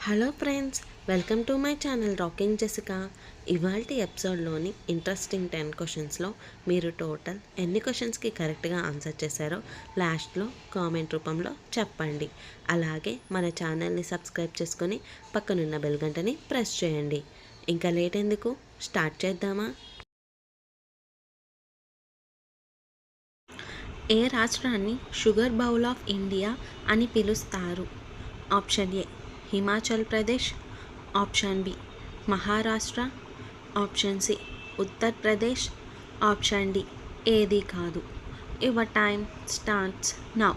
Hello friends, welcome to my channel rocking Jessica. ఇవాల్టి ఎపిసోడ్లోని interesting 10 క్వశ్చన్స్లో మీరు టోటల్ ఎన్ని క్వశ్చన్స్కి కరెక్ట్గా ఆన్సర్ చేశారో లాస్ట్లో కామెంట్ రూపంలో చెప్పండి. అలాగే మన ఛానల్ని సబ్స్క్రైబ్ చేసుకొని పక్కనున్న బెల్ గంటని ప్రెస్ చేయండి. ఇంకా లేట్ ఎందుకు, స్టార్ట్ చేద్దామా? ఏ రాష్ట్రాన్ని షుగర్ బౌల్ ఆఫ్ ఇండియా అని పిలుస్తారు? Option A Himachal Pradesh, option B Maharashtra, option C Uttar Pradesh, option D ఏది కాదు. Your time starts now.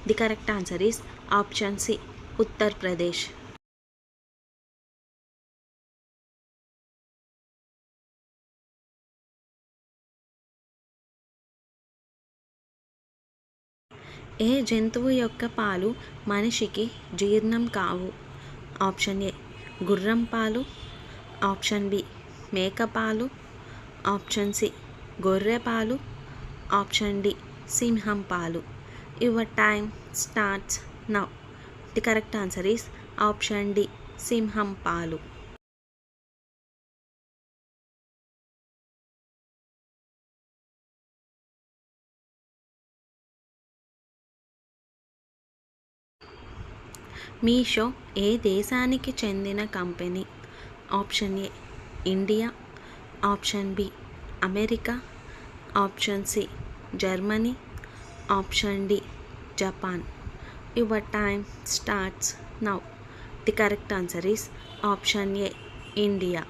The correct answer is option C Uttar Pradesh. ఏ జంతువు యొక్క పాలు మనిషికి జీర్ణం కావు? ఆప్షన్ ఏ గుర్రం పాలు, ఆప్షన్ బి మేక పాలు, ఆప్షన్ సి గొర్రె పాలు, ఆప్షన్ డి సింహం పాలు. Your time starts now. The correct answer is option D సింహం పాలు. మీషో ఏ దేశానికి చెందిన కంపెనీ? Option A India, option B America, option C Germany, option D Japan. Your time starts now. The correct answer is option A India.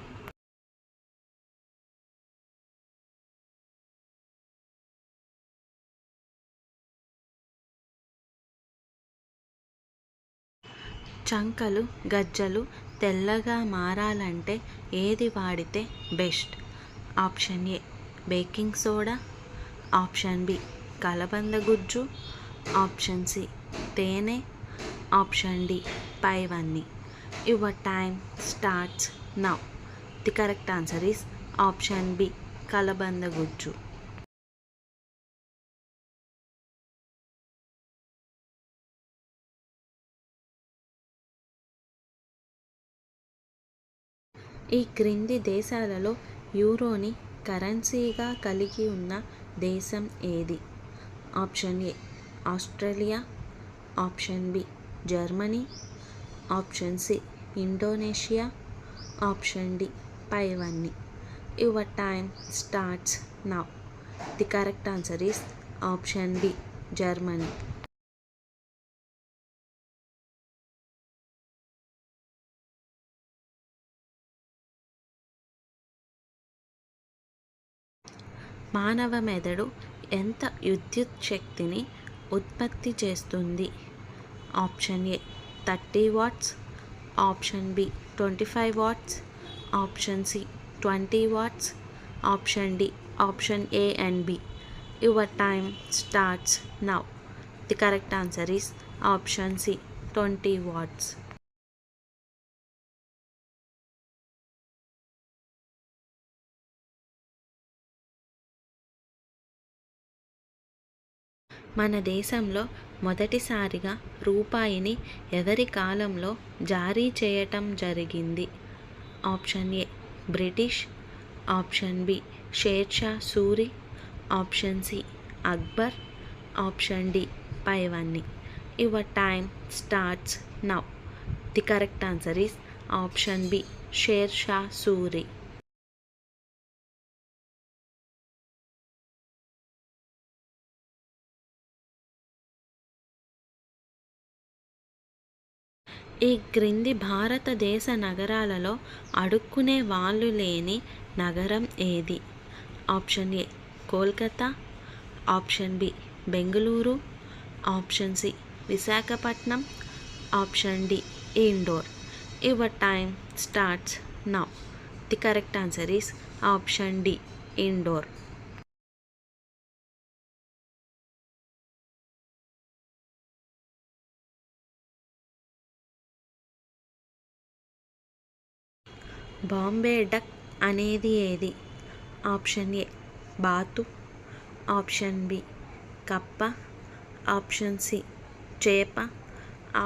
చంకలు గజ్జలు తెల్లగా మారాలంటే ఏది వాడితే best? Option A baking soda, option B కలబంద గుజ్జు, ఆప్షన్ సి తేనె, option D పైవన్నీ. Your time starts now. The correct answer is option B కలబంద గుజ్జు. ఈ క్రింది దేశాలలో యూరోని కరెన్సీగా కలిగి ఉన్న దేశం ఏది? Option A Australia, option B Germany, option C Indonesia, option D పైవన్నీ. Your time starts now. The correct answer is option B Germany. మానవ మెదడు ఎంత విద్యుత్ శక్తిని ఉత్పత్తి చేస్తుంది? Option A 30 watts, option B 25 watts, option C 20 watts, option D option A and B. Your time starts now. The correct answer is option C 20 watts. మన దేశంలో మొదటిసారిగా రూపాయిని ఎవరి కాలంలో జారీ చేయటం జరిగింది? Option A British, option B Sher Shah Suri, option C Akbar, option D పైవన్నీ. Your time starts now. The correct answer is option B Sher Shah Suri. ఈ క్రింది భారతదేశ నగరాలలో అడుక్కునే వాళ్ళు లేని నగరం ఏది? Option A Kolkata, option B Bengaluru, option C Visakhapatnam, option D Indore. Your time starts now. The correct answer is option D Indore. Bombay duck అనేది ఏది? ఆప్షన్ ఏ బాతు, ఆప్షన్ బి కప్ప, ఆప్షన్ సి చేప,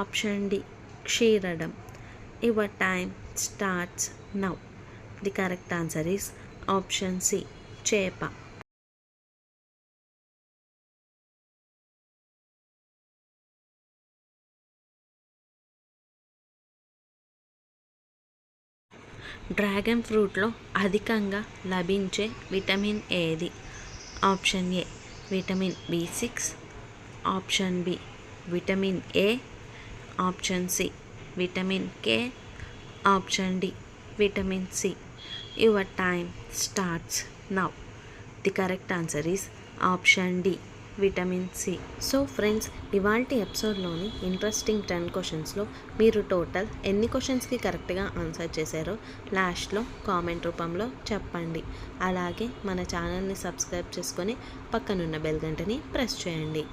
ఆప్షన్ డి క్షీరడం. Your time starts now. The correct answer is option C, చేప. Dragon ఫ్రూట్లో అధికంగా లభించే విటమిన్ ఏది? Option A vitamin B6, option B vitamin A, option C vitamin K, option D vitamin C. Your time starts now. The correct answer is option D vitamin C. So friends, ఇవాల్టి ఎపిసోడ్లోని interesting 10 క్వశ్చన్స్లో మీరు total ఎన్ని క్వశ్చన్స్కి కరెక్ట్గా answer చేశారో లాస్ట్లో comment రూపంలో చెప్పండి. అలాగే మన ఛానల్ని సబ్స్క్రైబ్ చేసుకొని పక్కనున్న బెల్ గంటని ప్రెస్ చేయండి.